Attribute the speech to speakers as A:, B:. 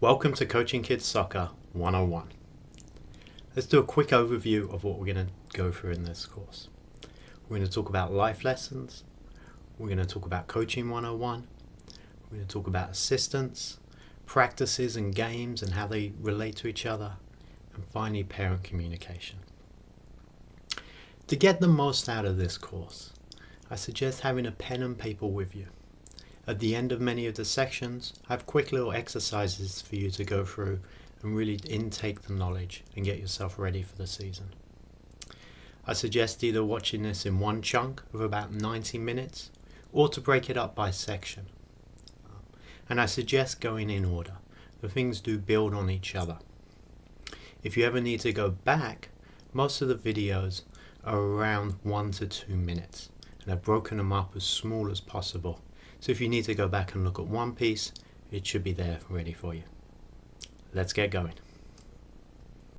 A: Welcome to Coaching Kids Soccer 101. Let's do a quick overview of what we're going to go through in this course. We're going to talk about life lessons, we're going to talk about Coaching 101, we're going to talk about assistance, practices and games and how they relate to each other, and finally parent communication. To get the most out of this course, I suggest having a pen and paper with you. At the end of many of the sections, I have quick little exercises for you to go through and really intake the knowledge and get yourself ready for the season. I suggest either watching this in one chunk of about 90 minutes or to break it up by section. And I suggest going in order. The things do build on each other. If you ever need to go back, most of the videos are around 1 to 2 minutes and I've broken them up as small as possible. So if you need to go back and look at one piece, it should be there ready for you. Let's get going.